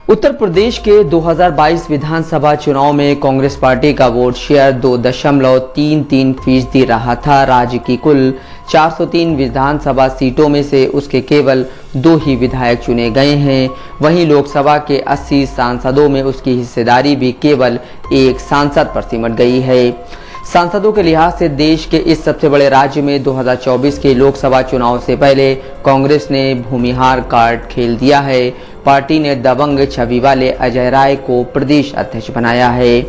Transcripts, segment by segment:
उत्तर प्रदेश के 2022 विधानसभा चुनाव में कांग्रेस पार्टी का वोट शेयर 2.33% रहा था। राज्य की कुल 403 विधानसभा सीटों में से उसके केवल 2 ही विधायक चुने गए हैं। वहीं लोकसभा के 80 सांसदों में उसकी हिस्सेदारी भी केवल 1 सांसद पर सिमट गई है। सांसदों के लिहाज से देश के इस सबसे बड़े राज्य में 2024 के लोकसभा चुनाव से पहले कांग्रेस ने भूमिहार कार्ड खेल दिया है। पार्टी ने दबंग छवि वाले अजय राय को प्रदेश अध्यक्ष बनाया है।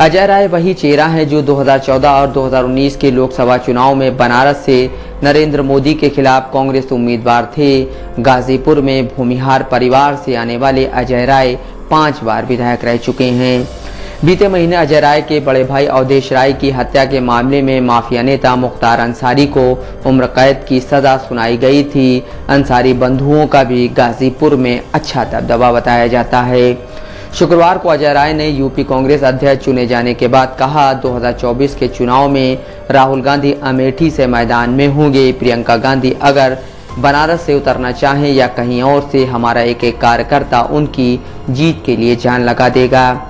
अजय राय वही चेहरा है जो 2014 और 2019 के लोकसभा चुनाव में बनारस से नरेंद्र मोदी के खिलाफ कांग्रेस उम्मीदवार थे। गाजीपुर में भूमिहार परिवार से आने वाले अजय राय 5 बार विधायक रह चुके हैं। बीते महीने अजय राय के बड़े भाई अवधेश राय की हत्या के मामले में माफिया नेता मुख्तार अंसारी को उम्र कैद की सजा सुनाई गई थी। अंसारी बंधुओं का भी गाजीपुर में अच्छा दबदबा बताया जाता है। शुक्रवार को अजय राय ने यूपी कांग्रेस अध्यक्ष चुने जाने के बाद कहा, 2024 के चुनाव में राहुल गांधी अमेठी से मैदान में होंगे। प्रियंका गांधी अगर बनारस से उतरना चाहें या कहीं और से, हमारा एक एक कार्यकर्ता उनकी जीत के लिए जान लगा देगा।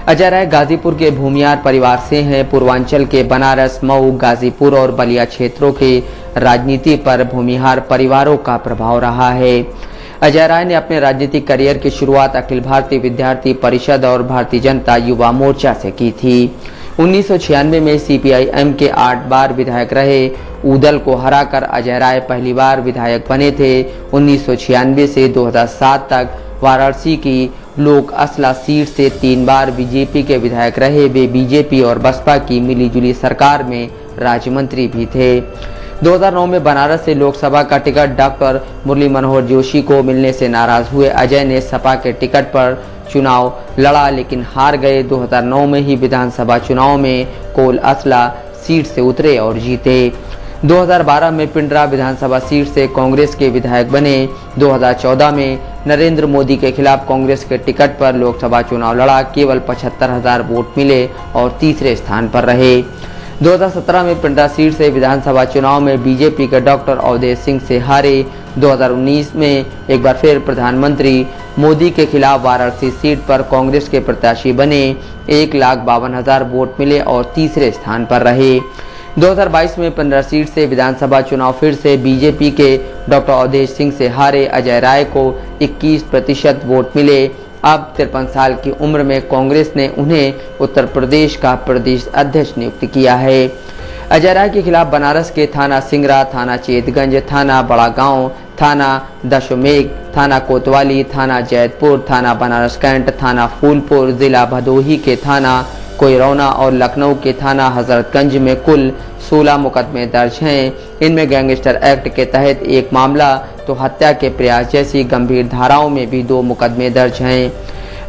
अजय राय गाजीपुर के भूमिहार परिवार से हैं। पूर्वांचल के बनारस, मऊ, गाजीपुर और बलिया क्षेत्रों के राजनीति पर भूमिहार परिवारों का प्रभाव रहा है। अजय राय ने अपने राजनीतिक करियर की शुरुआत अखिल भारतीय विद्यार्थी परिषद और भारतीय जनता युवा मोर्चा से की थी। 1996 में CPIM के 8 बार विधायक रहे। ऊदल को हराकर अजय राय पहली बार विधायक बने थे। 1996 से 2007 तक वाराणसी की लोक असला सीट से 3 बार बीजेपी के विधायक रहे। वे बीजेपी और बसपा की मिलीजुली सरकार में राज्य मंत्री भी थे। 2009 में बनारस से लोकसभा का टिकट डॉक्टर मुरली मनोहर जोशी को मिलने से नाराज हुए अजय ने सपा के टिकट पर चुनाव लड़ा, लेकिन हार गए। 2009 में ही विधानसभा चुनाव में कोल असला सीट से उतरे और जीते। 2012 में पिंडरा विधानसभा सीट से कांग्रेस के विधायक बने। 2014 में नरेंद्र मोदी के खिलाफ कांग्रेस के टिकट पर लोकसभा चुनाव लड़ा। केवल 75,000 वोट मिले और तीसरे स्थान पर रहे। 2017 में पिंडरा सीट से विधानसभा चुनाव में बीजेपी के डॉक्टर अवधेश सिंह से हारे। 2019 में एक बार फिर प्रधानमंत्री मोदी के खिलाफ वाराणसी सीट पर कांग्रेस के प्रत्याशी बने। 1,52,000 वोट मिले और तीसरे स्थान पर रहे। 2022 में 15 सीट से विधानसभा चुनाव फिर से बीजेपी के डॉक्टर अवधेश सिंह से हारे। अजय राय को 21% वोट मिले। अब 53 साल की उम्र में कांग्रेस ने उन्हें उत्तर प्रदेश का प्रदेश अध्यक्ष नियुक्त किया है। अजय राय के खिलाफ बनारस के थाना सिंगरा, थाना चेतगंज, थाना बड़ा गांव, थाना दशमेघ, थाना कोतवाली, थाना जैतपुर, थाना बनारस कैंट, थाना फूलपुर, जिला भदोही के थाना कोयरौना और लखनऊ के थाना हजरतगंज में कुल 16 मुकदमे दर्ज हैं। इनमें गैंगस्टर एक्ट के तहत 1 मामला तो हत्या के प्रयास जैसी गंभीर धाराओं में भी 2 मुकदमे दर्ज हैं।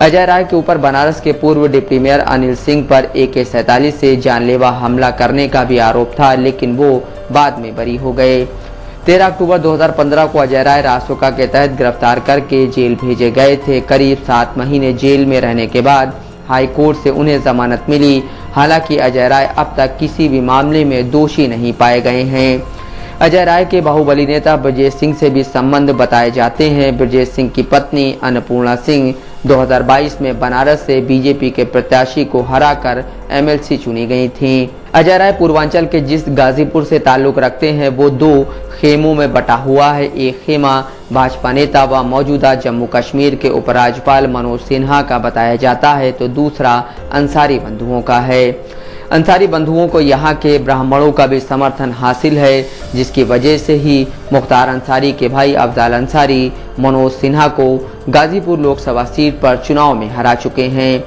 अजय राय के ऊपर बनारस के पूर्व डिप्टी मेयर अनिल सिंह पर AK-47 से जानलेवा हमला करने का भी आरोप था, लेकिन वो बाद में बरी हो गए। 13 अक्टूबर 2015 को अजय राय रासुका के तहत गिरफ्तार करके जेल भेजे गए थे। करीब 7 महीने जेल में रहने के बाद हाई कोर्ट से उन्हें जमानत मिली। हालांकि अजय राय अब तक किसी भी मामले में दोषी नहीं पाए गए हैं। अजय राय के बाहुबली नेता ब्रजेश सिंह से भी संबंध बताए जाते हैं। ब्रजेश सिंह की पत्नी अन्नपूर्णा सिंह 2022 में बनारस से बीजेपी के प्रत्याशी को हराकर MLC चुनी गई थीं। अजय राय पूर्वांचल के जिस गाजीपुर से ताल्लुक रखते हैं वो 2 खेमों में बटा हुआ है। एक खेमा भाजपा नेता व मौजूदा जम्मू कश्मीर के उपराज्यपाल मनोज सिन्हा का बताया जाता है, तो दूसरा अंसारी बंधुओं का है। अंसारी बंधुओं को यहाँ के ब्राह्मणों का भी समर्थन हासिल है, जिसकी वजह से ही मुख्तार अंसारी के भाई अफजाल अंसारी मनोज सिन्हा को गाजीपुर लोकसभा सीट पर चुनाव में हरा चुके हैं।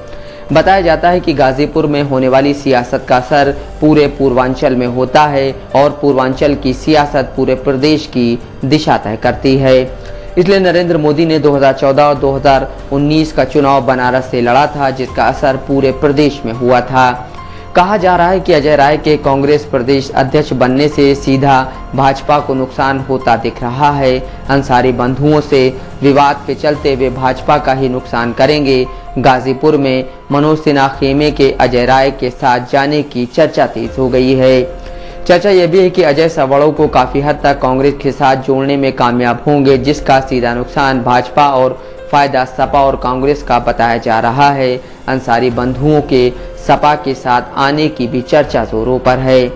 बताया जाता है कि गाजीपुर में होने वाली सियासत का असर पूरे पूर्वांचल में होता है और पूर्वांचल की सियासत पूरे प्रदेश की दिशा तय करती है। इसलिए नरेंद्र मोदी ने 2014 और 2019 का चुनाव बनारस से लड़ा था, जिसका असर पूरे प्रदेश में हुआ था। कहा जा रहा है कि अजय राय के कांग्रेस प्रदेश अध्यक्ष बनने से सीधा भाजपा को नुकसान होता दिख रहा है। अंसारी बंधुओं से विवाद के चलते वे भाजपा का ही नुकसान करेंगे। गाजीपुर में मनोज सिन्हा खेमे के अजय राय के साथ जाने की चर्चा तेज हो गई है। चर्चा यह भी है कि अजय सवाड़ों को काफी हद तक कांग्रेस के साथ जोड़ने में कामयाब होंगे, जिसका सीधा नुकसान भाजपा और फायदा सपा और कांग्रेस का बताया जा रहा है। अंसारी बंधुओं के सपा के साथ आने की भी चर्चा जोरों पर है।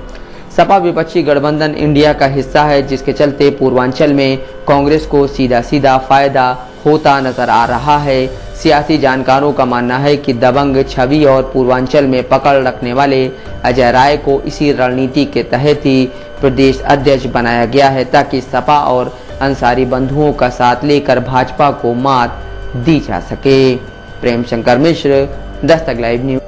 सपा विपक्षी गठबंधन इंडिया का हिस्सा है, जिसके चलते पूर्वांचल में कांग्रेस को सीधा सीधा फायदा होता नजर आ रहा है। सियासी जानकारों का मानना है कि दबंग छवि और पूर्वांचल में पकड़ रखने वाले अजय राय को इसी रणनीति के तहत ही प्रदेश अध्यक्ष बनाया गया है, ताकि सपा और अंसारी बंधुओं का साथ लेकर भाजपा को मात दी जा सके। Prem Shankar Mishra, Dastak live news.